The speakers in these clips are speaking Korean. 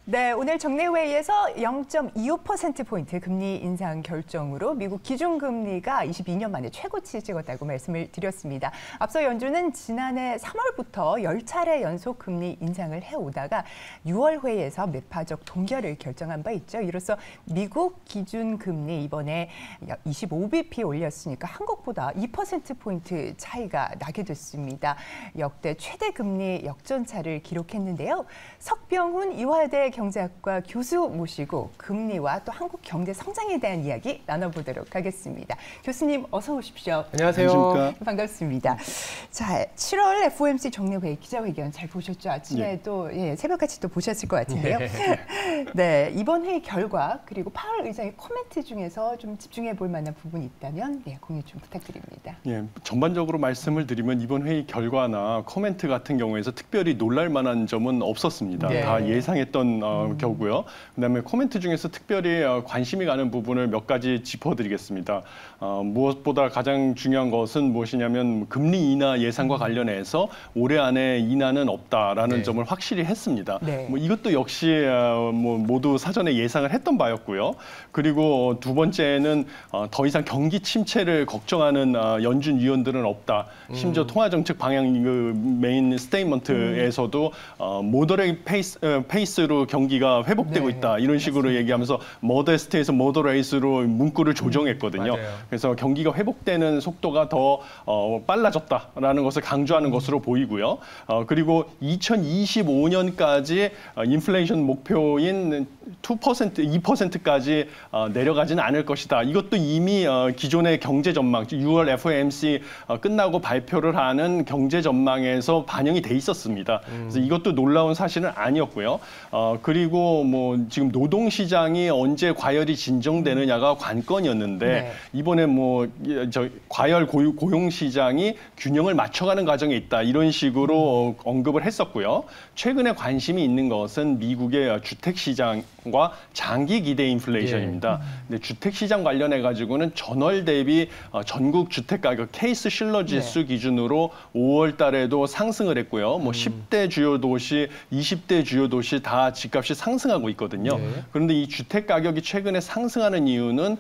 네, 오늘 정례회의에서 0.25%포인트 금리 인상 결정으로 미국 기준금리가 22년 만에 최고치 찍었다고 말씀을 드렸습니다. 앞서 연준은 지난해 3월부터 10차례 연속 금리 인상을 해오다가 6월 회의에서 매파적 동결을 결정한 바 있죠. 이로써 미국 기준금리 이번에 25bp 올렸으니까 한국보다 2%포인트 차이가 나게 됐습니다. 역대 최대 금리 역전차를 기록했는데요. 석병훈 이화여대 경제학과 교수 모시고 금리와 또 한국 경제 성장에 대한 이야기 나눠보도록 하겠습니다. 교수님 어서 오십시오. 안녕하세요. 안녕하십니까? 반갑습니다. 자, 7월 FOMC 정례회의 기자회견 잘 보셨죠? 아침에 또 새벽같이 또 보셨을 것 같은데요. 네, 이번 회의 결과 그리고 파월 의장의 코멘트 중에서 좀 집중해 볼 만한 부분이 있다면 공유 좀 부탁드립니다. 전반적으로 말씀을 드리면 이번 회의 결과나 코멘트 같은 경우에서 특별히 놀랄 만한 점은 없었습니다. 다 예상했던 경우고요. 그다음에 코멘트 중에서 특별히 관심이 가는 부분을 몇 가지 짚어드리겠습니다. 무엇보다 가장 중요한 것은 무엇이냐면 금리 인하 예상과 관련해서 올해 안에 인하는 없다라는 점을 확실히 했습니다. 이것도 역시 모두 사전에 예상을 했던 바였고요. 그리고 두 번째는 더 이상 경기 침체를 걱정하는 연준 위원들은 없다. 심지어 통화정책 방향 메인 스테이트먼트에서도 모더레이트 페이스로 경기가 회복되고 있다. 이런 식으로 얘기하면서 모더스트에서 모더레이스로 문구를 조정했거든요. 그래서 경기가 회복되는 속도가 더 빨라졌다라는 것을 강조하는 것으로 보이고요. 그리고 2025년까지 인플레이션 목표인 2%까지 내려가지는 않을 것이다. 이것도 이미 기존의 경제 전망, 6월 FOMC 끝나고 발표를 하는 경제 전망에서 반영이 돼 있었습니다. 그래서 이것도 놀라운 사실은 아니었고요. 그리고 지금 노동시장이 언제 과열이 진정되느냐가 관건이었는데 이번에 과열 고용시장이 균형을 맞춰가는 과정에 있다. 이런 식으로 언급을 했었고요. 최근에 관심이 있는 것은 미국의 주택시장과 장기 기대 인플레이션입니다. 근데 주택시장 관련해 가지고는 전월 대비 전국 주택가격 케이스 실러 지수 기준으로 5월 달에도 상승을 했고요. 10대 주요 도시, 20대 주요 도시 다 집값이 상승하고 있거든요. 그런데 이 주택 가격이 최근에 상승하는 이유는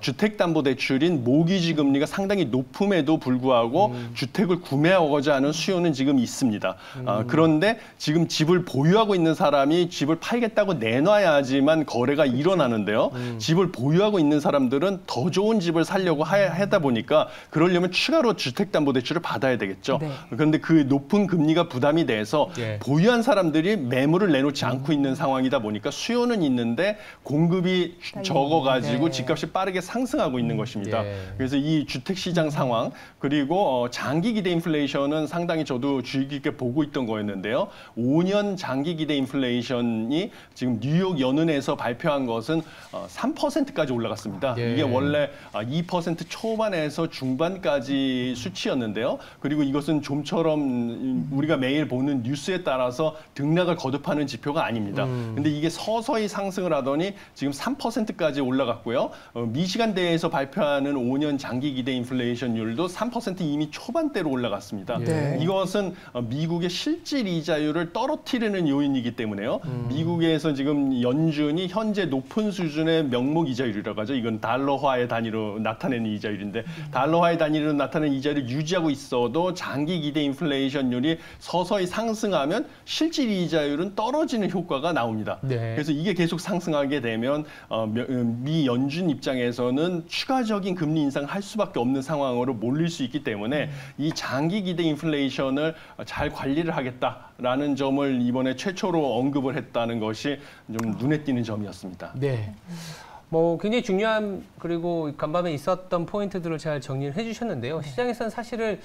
주택담보대출인 모기지 금리가 상당히 높음에도 불구하고 주택을 구매하고자 하는 수요는 지금 있습니다. 그런데 지금 집을 보유하고 있는 사람이 집을 팔겠다고 내놔야지만 거래가 일어나는데요. 집을 보유하고 있는 사람들은 더 좋은 집을 살려고 하다 보니까 그러려면 추가로 주택담보대출을 받아야 되겠죠. 그런데 그 높은 금리가 부담이 돼서 보유한 사람들이 매물을 내놓지 않고 있는 상황이다 보니까 수요는 있는데 공급이 적어가지고 집값이 빠르게 상승하고 있는 것입니다. 그래서 이 주택시장 상황 그리고 장기 기대 인플레이션은 상당히 저도 주의 깊게 보고 있던 거였는데요. 5년 장기 기대 인플레이션이 지금 뉴욕 연은에서 발표한 것은 3%까지 올라갔습니다. 이게 원래 2% 초반에서 중반까지 수치였는데요. 그리고 이것은 좀처럼 우리가 매일 보는 뉴스에 따라서 등락을 거듭하는 지표가 아닙니다. 근데 이게 서서히 상승을 하더니 지금 3%까지 올라갔고요. 미시간대에서 발표하는 5년 장기 기대 인플레이션율도 3% 이미 초반대로 올라갔습니다. 이것은 미국의 실질 이자율을 떨어뜨리는 요인이기 때문에요. 미국에서 지금 연준이 현재 높은 수준의 명목 이자율이라고 하죠. 이건 달러화의 단위로 나타내는 이자율인데 달러화의 단위로 나타내는 이자율을 유지하고 있어도 장기 기대 인플레이션율이 서서히 상승하면 실질 이자율은 떨어지는 효과가 나옵니다. 그래서 이게 계속 상승하게 되면 미 연준 입장에서는 추가적인 금리 인상을 할 수밖에 없는 상황으로 몰릴 수 있기 때문에 이 장기 기대 인플레이션을 잘 관리를 하겠다라는 점을 이번에 최초로 언급을 했다는 것이 좀 눈에 띄는 점이었습니다. 굉장히 중요한 그리고 간밤에 있었던 포인트들을 잘 정리를 해주셨는데요. 시장에서는 사실은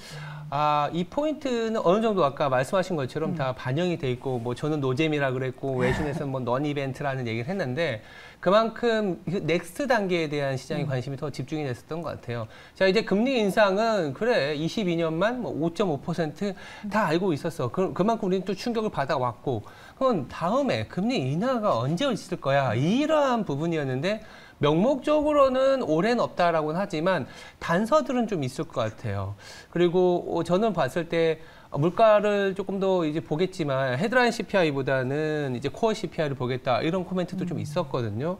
이 포인트는 어느 정도 아까 말씀하신 것처럼 다 반영이 돼 있고 저는 노잼이라 그랬고 외신에서는 넌 이벤트라는 얘기를 했는데 그만큼 넥스트 단계에 대한 시장의 관심이 더 집중이 됐었던 것 같아요. 자, 이제 금리 인상은 그래 22년만 뭐 5.5% 다 알고 있었어. 그만큼 우리는 또 충격을 받아왔고, 그건 다음에 금리 인하가 언제 있을 거야, 이러한 부분이었는데 명목적으로는 올해는 없다라고는 하지만 단서들은 좀 있을 것 같아요. 그리고 저는 봤을 때 물가를 조금 더 이제 보겠지만 헤드라인 CPI보다는 이제 코어 CPI를 보겠다, 이런 코멘트도 좀 있었거든요.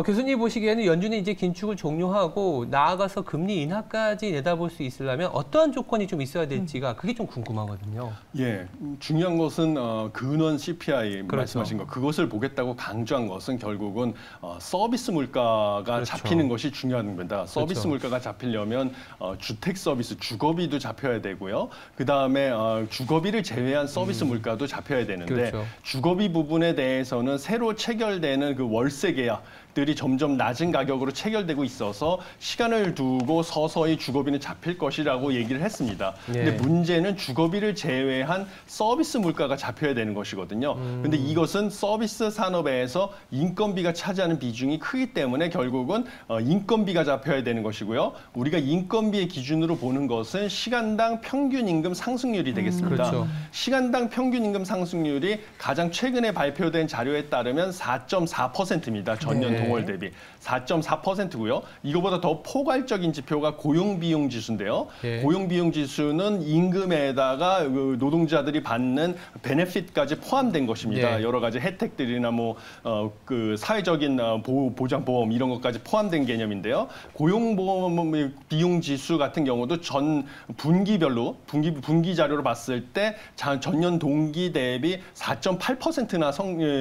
교수님 보시기에는 연준이 이제 긴축을 종료하고 나아가서 금리 인하까지 내다볼 수 있으려면 어떠한 조건이 좀 있어야 될지가 그게 좀 궁금하거든요. 예, 중요한 것은 근원 CPI 그렇죠. 말씀하신 거, 그것을 보겠다고 강조한 것은 결국은 서비스 물가가 그렇죠. 잡히는 것이 중요한 겁니다. 서비스 그렇죠. 물가가 잡히려면 주택 서비스, 주거비도 잡혀야 되고요. 그 다음에 주거비를 제외한 서비스 물가도 잡혀야 되는데, 그렇죠. 주거비 부분에 대해서는 새로 체결되는 그 월세 계약들이 점점 낮은 가격으로 체결되고 있어서 시간을 두고 서서히 주거비는 잡힐 것이라고 얘기를 했습니다. 근데 문제는 주거비를 제외한 서비스 물가가 잡혀야 되는 것이거든요. 근데 이것은 서비스 산업에서 인건비가 차지하는 비중이 크기 때문에 결국은 인건비가 잡혀야 되는 것이고요. 우리가 인건비의 기준으로 보는 것은 시간당 평균 임금 상승률이 되겠습니다. 그렇죠. 시간당 평균 임금 상승률이 가장 최근에 발표된 자료에 따르면 4.4%입니다. 전년 동월 대비 4.4%고요. 이거보다 더 포괄적인 지표가 고용비용 지수인데요. 고용비용 지수는 임금에다가 그 노동자들이 받는 베네핏까지 포함된 것입니다. 여러 가지 혜택들이나 뭐 그 사회적인 보장보험 이런 것까지 포함된 개념인데요. 고용보험 비용 지수 같은 경우도 전 분기별로 분기 자료로 봤을 때 전년 동기 대비 4.8%나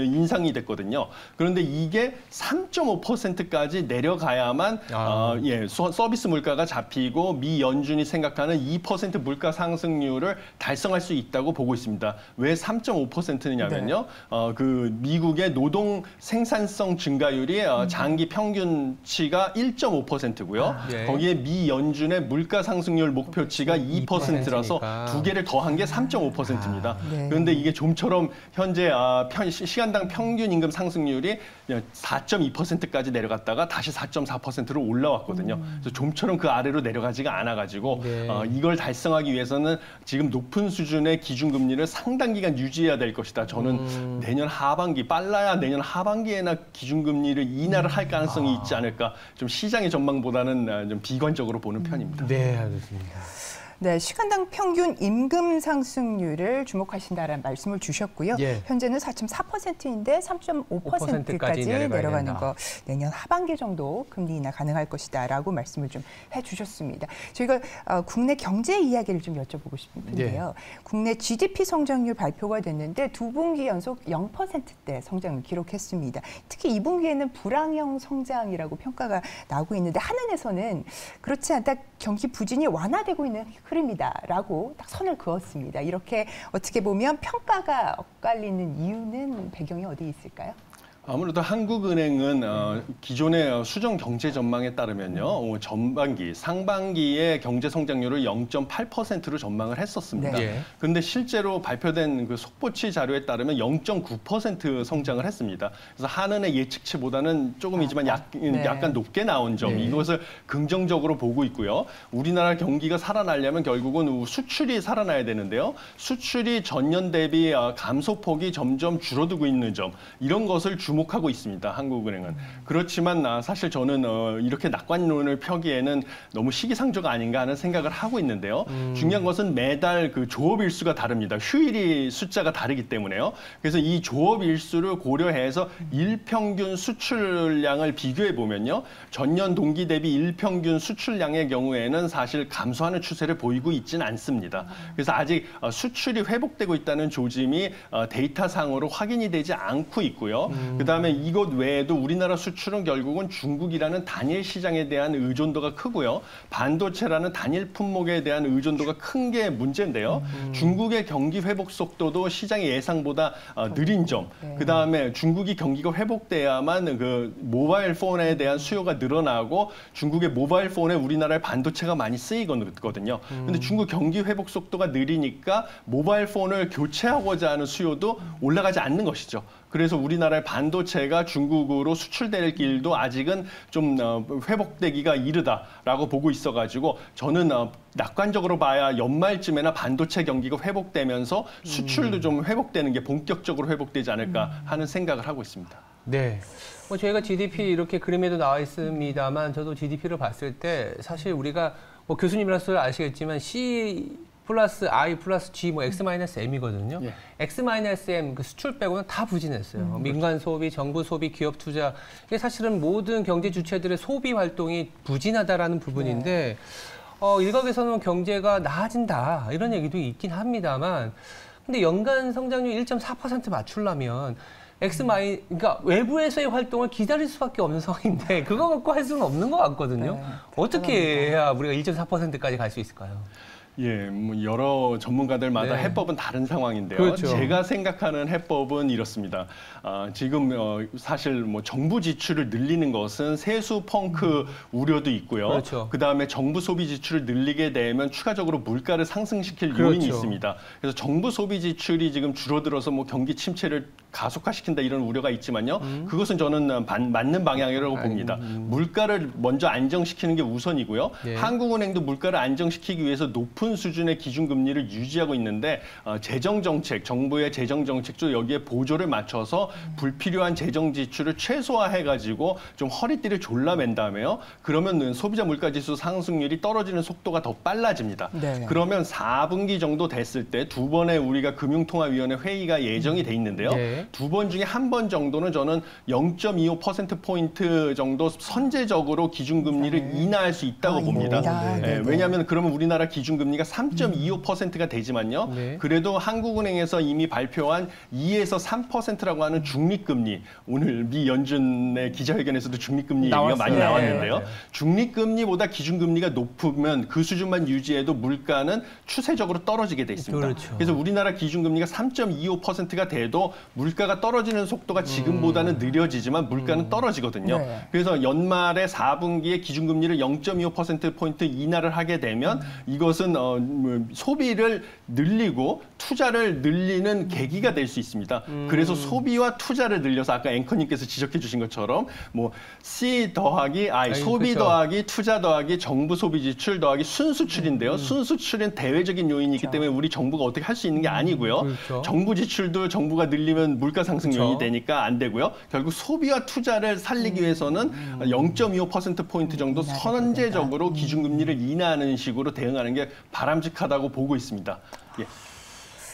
인상이 됐거든요. 그런데 이게 3.5%까지 내려가야만 서비스 물가가 잡히고 미 연준이 생각하는 2% 물가 상승률을 달성할 수 있다고 보고 있습니다. 왜 3.5%냐면요. 그 미국의 노동 생산성 증가율이 장기 평균치가 1.5%고요. 거기에 미 연준의 물가 상승률 목표치가 2%라서 두 개를 더한 게 3.5%입니다. 그런데 이게 좀처럼 현재 시간당 평균 임금 상승률이 4.2%까지 내려갔다가 다시 4.4%로 올라왔거든요. 그래서 좀처럼 그 아래로 내려가지가 않아가지고 이걸 달성하기 위해서는 지금 높은 수준의 기준금리를 상당 기간 유지해야 될 것이다. 저는 내년 하반기, 빨라야 내년 하반기에나 기준금리를 인하를 할 가능성이 있지 않을까. 좀 시장의 전망보다는 좀 비관적으로 보는 편입니다. 네, 알겠습니다. 네, 시간당 평균 임금 상승률을 주목하신다라는 말씀을 주셨고요. 현재는 4.4%인데 3.5%까지 내려가는 거, 내년 하반기 정도 금리 인하 가능할 것이다라고 말씀을 좀 해주셨습니다. 저희가 국내 경제 이야기를 좀 여쭤보고 싶은데요. 국내 GDP 성장률 발표가 됐는데 두 분기 연속 0%대 성장을 기록했습니다. 특히 2분기에는 불황형 성장이라고 평가가 나오고 있는데 한은에서는 그렇지 않다, 경기 부진이 완화되고 있는 흐름이다라고 딱 선을 그었습니다. 이렇게 어떻게 보면 평가가 엇갈리는 이유는 배경이 어디 있을까요? 아무래도 한국은행은 기존의 수정 경제 전망에 따르면요, 상반기에 경제 성장률을 0.8%로 전망을 했었습니다. 그런데 실제로 발표된 그 속보치 자료에 따르면 0.9% 성장을 했습니다. 그래서 한은의 예측치보다는 조금이지만 약간 높게 나온 점, 이것을 긍정적으로 보고 있고요. 우리나라 경기가 살아나려면 결국은 수출이 살아나야 되는데요. 수출이 전년 대비 감소폭이 점점 줄어들고 있는 점, 이런 것을 주목하고 있습니다. 한국은행은. 그렇지만 사실 저는 이렇게 낙관론을 펴기에는 너무 시기상조가 아닌가 하는 생각을 하고 있는데요. 중요한 것은 매달 그 조업 일수가 다릅니다. 휴일이 숫자가 다르기 때문에요. 그래서 이 조업 일수를 고려해서 일평균 수출량을 비교해 보면요, 전년 동기 대비 일평균 수출량의 경우에는 사실 감소하는 추세를 보이고 있지는 않습니다. 그래서 아직 수출이 회복되고 있다는 조짐이 데이터상으로 확인이 되지 않고 있고요. 그다음에 이것 외에도 우리나라 수출은 결국은 중국이라는 단일 시장에 대한 의존도가 크고요. 반도체라는 단일 품목에 대한 의존도가 큰 게 문제인데요. 중국의 경기 회복 속도도 시장의 예상보다 느린 점. 그다음에 중국이 경기가 회복돼야만 그 모바일 폰에 대한 수요가 늘어나고 중국의 모바일 폰에 우리나라의 반도체가 많이 쓰이거든요. 근데 중국 경기 회복 속도가 느리니까 모바일 폰을 교체하고자 하는 수요도 올라가지 않는 것이죠. 그래서 우리나라의 반도체가 중국으로 수출될 길도 아직은 좀 회복되기가 이르다라고 보고 있어가지고 저는 낙관적으로 봐야 연말쯤에나 반도체 경기가 회복되면서 수출도 좀 회복되는 게 본격적으로 회복되지 않을까 하는 생각을 하고 있습니다. 네. 뭐 저희가 GDP 이렇게 그림에도 나와 있습니다만 저도 GDP를 봤을 때 사실 우리가 뭐 교수님이라서 아시겠지만 C 플러스 I 플러스 G 뭐 X 마이너스 M이거든요. 예. X 마이너스 M 그 수출 빼고는 다 부진했어요. 민간 소비, 정부 소비, 기업 투자 이게 사실은 모든 경제 주체들의 소비 활동이 부진하다라는 부분인데 일각에서는 경제가 나아진다 이런 얘기도 있긴 합니다만 근데 연간 성장률 1.4% 맞추려면 그러니까 외부에서의 활동을 기다릴 수밖에 없는 상황인데 그거 갖고 할 수는 없는 것 같거든요. 어떻게 해야 우리가 1.4%까지 갈 수 있을까요? 예, 뭐 여러 전문가들마다 네. 해법은 다른 상황인데요. 그렇죠. 제가 생각하는 해법은 이렇습니다. 지금 사실 뭐 정부 지출을 늘리는 것은 세수 펑크 우려도 있고요. 그렇죠. 그다음에 정부 소비 지출을 늘리게 되면 추가적으로 물가를 상승시킬 그렇죠. 요인이 있습니다. 그래서 정부 소비 지출이 지금 줄어들어서 뭐 경기 침체를 가속화시킨다 이런 우려가 있지만요. 그것은 저는 맞는 방향이라고 봅니다. 물가를 먼저 안정시키는 게 우선이고요. 예. 한국은행도 물가를 안정시키기 위해서 높은 수준의 기준금리를 유지하고 있는데 재정정책, 정부의 재정정책도 여기에 보조를 맞춰서 불필요한 재정 지출을 최소화해가지고 좀 허리띠를 졸라맨 다음에요. 그러면 소비자 물가지수 상승률이 떨어지는 속도가 더 빨라집니다. 네. 그러면 4분기 정도 됐을 때 두 번의 우리가 금융통화위원회 회의가 예정이 돼 있는데요. 네. 두 번 중에 한 번 정도는 저는 0.25%포인트 정도 선제적으로 기준금리를 인하할 수 있다고 봅니다. 네. 왜냐하면 그러면 우리나라 기준금리가 3.25%가 되지만요. 네. 그래도 한국은행에서 이미 발표한 2에서 3%라고 하는 중립금리, 오늘 미 연준의 기자회견에서도 중립금리 얘기가 많이 나왔는데요. 네. 중립금리보다 기준금리가 높으면 그 수준만 유지해도 물가는 추세적으로 떨어지게 돼 있습니다. 그렇죠. 그래서 우리나라 기준금리가 3.25%가 돼도 물가가 떨어지는 속도가 지금보다는 느려지지만 물가는 떨어지거든요. 네. 그래서 연말에 4분기에 기준금리를 0.25%포인트 인하를 하게 되면 이것은 소비를 늘리고 투자를 늘리는 계기가 될 수 있습니다. 그래서 소비와 투자를 늘려서 아까 앵커님께서 지적해 주신 것처럼 뭐 C 더하기 I, 소비 그렇죠. 더하기 투자 더하기 정부 소비 지출 더하기 순수출인데요. 순수출은 대외적인 요인이 있기 때문에 우리 정부가 어떻게 할 수 있는 게 아니고요. 그렇죠. 정부 지출도 정부가 늘리면 물가 상승 요인이 그렇죠. 되니까 안 되고요. 결국 소비와 투자를 살리기 위해서는 0.25%포인트 정도 선제적으로 기준금리를 인하하는 식으로 대응하는 게 바람직하다고 보고 있습니다. 예.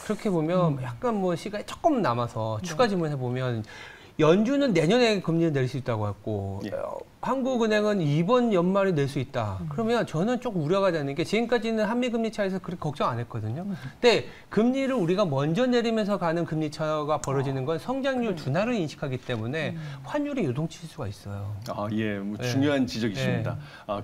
그렇게 보면 약간 뭐 시간이 조금 남아서 추가 질문해 보면 연준은 내년에 금리를 낼 수 있다고 했고 예. 한국은행은 이번 연말에 낼 수 있다. 그러면 저는 조금 우려가 되는 게 지금까지는 한미 금리 차에서 그렇게 걱정 안 했거든요. 근데 금리를 우리가 먼저 내리면서 가는 금리 차가 벌어지는 건 성장률 둔화를 인식하기 때문에 환율이 요동칠 수가 있어요. 예, 뭐 네. 중요한 지적이십니다.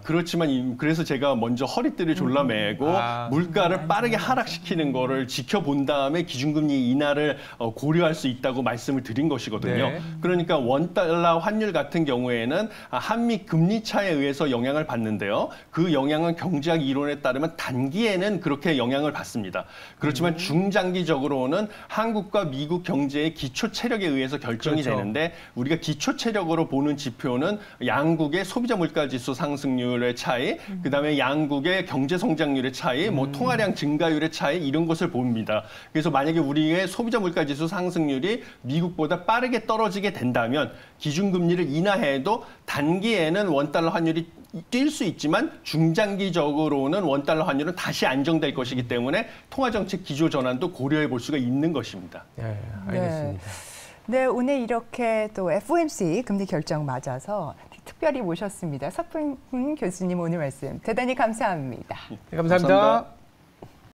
그렇지만 그래서 제가 먼저 허리띠를 졸라매고 물가를 빠르게 하락시키는 거를 지켜본 다음에 기준금리 인하를 고려할 수 있다고 말씀을 드린 것이거든요. 네. 그러니까 원달러 환율 같은 경우에는 한미 금리 차에 의해서 영향을 받는데요. 그 영향은 경제학 이론에 따르면 단기에는 그렇게 영향을 받습니다. 그렇지만 중장기적으로는 한국과 미국 경제의 기초 체력에 의해서 결정이 그렇죠. 되는데 우리가 기초 체력으로 보는 지표는 양국의 소비자 물가 지수 상승률의 차이, 그다음에 양국의 경제 성장률의 차이, 뭐 통화량 증가율의 차이 이런 것을 봅니다. 그래서 만약에 우리의 소비자 물가 지수 상승률이 미국보다 빠르게 떨어지게 된다면 기준금리를 인하해도 단기에는 원달러 환율이 뛸 수 있지만 중장기적으로는 원달러 환율은 다시 안정될 것이기 때문에 통화정책 기조 전환도 고려해 볼 수가 있는 것입니다. 네, 알겠습니다. 네, 오늘 이렇게 또 FOMC 금리 결정 맞아서 특별히 모셨습니다. 석풍 교수님 오늘 말씀 대단히 감사합니다. 네, 감사합니다.